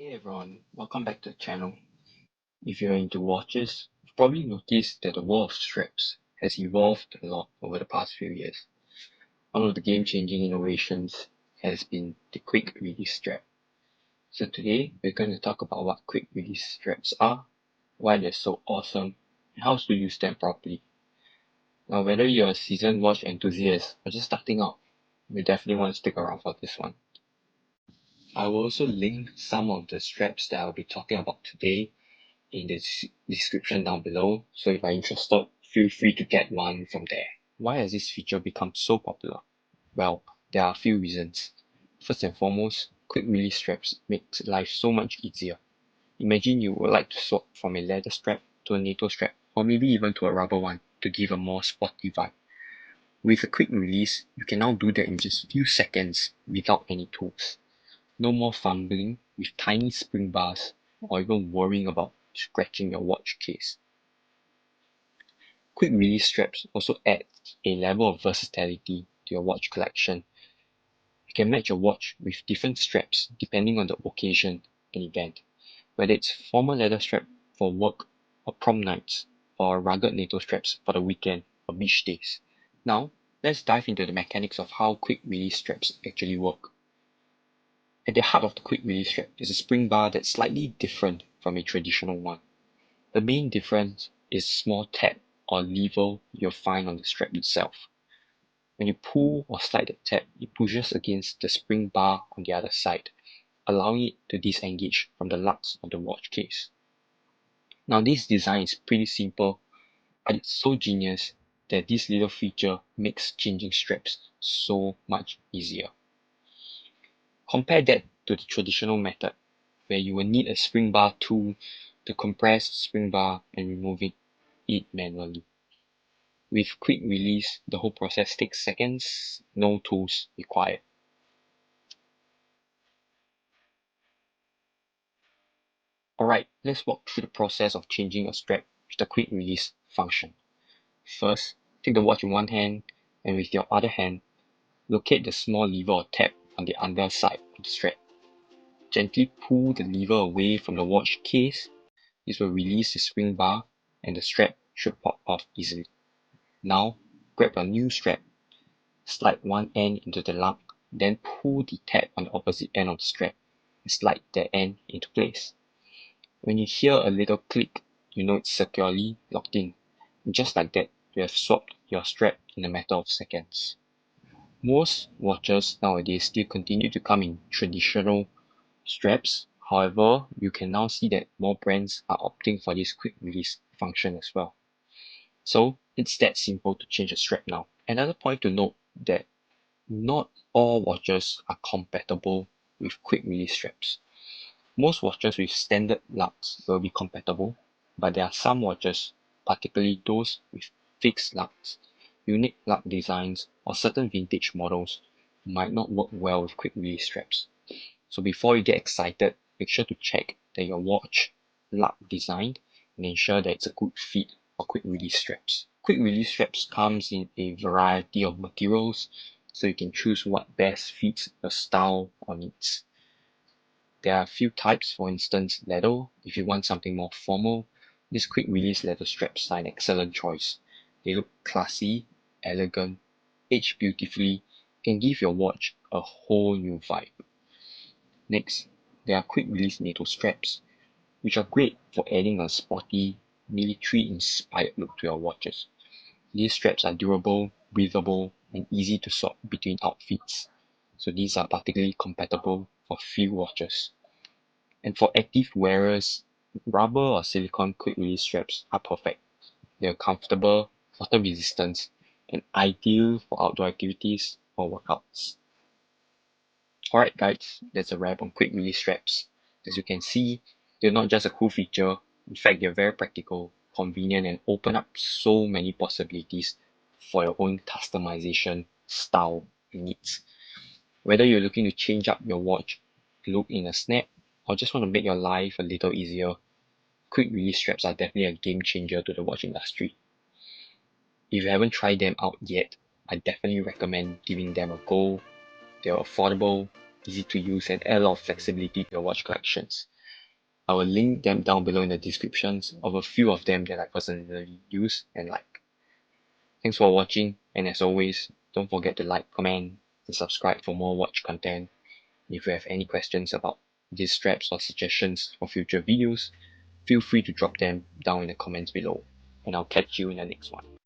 Hey everyone, welcome back to the channel. If you're into watches, you've probably noticed that the world of straps has evolved a lot over the past few years. One of the game-changing innovations has been the quick release strap. So today we're going to talk about what quick release straps are, why they're so awesome, and how to use them properly. Now whether you're a seasoned watch enthusiast or just starting out, you definitely want to stick around for this one. I will also link some of the straps that I'll be talking about today in the description down below, so if you're interested, feel free to get one from there. Why has this feature become so popular? Well, there are a few reasons. First and foremost, quick release straps makes life so much easier. Imagine you would like to swap from a leather strap to a NATO strap, or maybe even to a rubber one to give a more sporty vibe. With a quick release, you can now do that in just few seconds without any tools. No more fumbling with tiny spring bars or even worrying about scratching your watch case. Quick release straps also add a level of versatility to your watch collection. You can match your watch with different straps depending on the occasion and event, whether it's formal leather strap for work or prom nights, or rugged NATO straps for the weekend or beach days. Now, let's dive into the mechanics of how quick release straps actually work. At the heart of the quick release strap is a spring bar that's slightly different from a traditional one. The main difference is a small tab or lever you'll find on the strap itself. When you pull or slide the tab, it pushes against the spring bar on the other side, allowing it to disengage from the lugs of the watch case. Now this design is pretty simple, but it's so genius that this little feature makes changing straps so much easier. Compare that to the traditional method, where you will need a spring bar tool to compress the spring bar and remove it manually. With quick release, the whole process takes seconds, no tools required. Alright, let's walk through the process of changing a strap with the quick release function. First, take the watch in one hand and with your other hand, locate the small lever or tab on the underside of the strap. Gently pull the lever away from the watch case. This will release the spring bar and the strap should pop off easily. Now, grab a new strap, slide one end into the lug, then pull the tab on the opposite end of the strap and slide that end into place. When you hear a little click, you know it's securely locked in. And just like that, you have swapped your strap in a matter of seconds. Most watches nowadays still continue to come in traditional straps. However, you can now see that more brands are opting for this quick release function as well. So it's that simple to change a strap now. Another point to note that not all watches are compatible with quick release straps. Most watches with standard lugs will be compatible, but there are some watches, particularly those with fixed lugs, unique lug designs, or certain vintage models, might not work well with quick release straps. So before you get excited, make sure to check that your watch lug design and ensure that it's a good fit for quick release straps. Quick release straps comes in a variety of materials, so you can choose what best fits your style or needs. There are a few types, for instance leather. If you want something more formal, these quick release leather straps are an excellent choice. They look classy, elegant, age beautifully, and give your watch a whole new vibe. Next, there are quick release NATO straps, which are great for adding a sporty, military inspired look to your watches. These straps are durable, breathable, and easy to swap between outfits, so these are particularly compatible for field watches. And for active wearers, rubber or silicone quick release straps are perfect. They are comfortable, water resistant, and ideal for outdoor activities or workouts. Alright guys, that's a wrap on quick release straps. As you can see, they're not just a cool feature, in fact they're very practical, convenient, and open up so many possibilities for your own customization, style, and needs. Whether you're looking to change up your watch look in a snap, or just want to make your life a little easier, quick release straps are definitely a game changer to the watch industry. If you haven't tried them out yet, I definitely recommend giving them a go. They're affordable, easy to use, and add a lot of flexibility to your watch collections. I will link them down below in the descriptions of a few of them that I personally use and like. Thanks for watching, and as always, don't forget to like, comment, and subscribe for more watch content. If you have any questions about these straps or suggestions for future videos, feel free to drop them down in the comments below, and I'll catch you in the next one.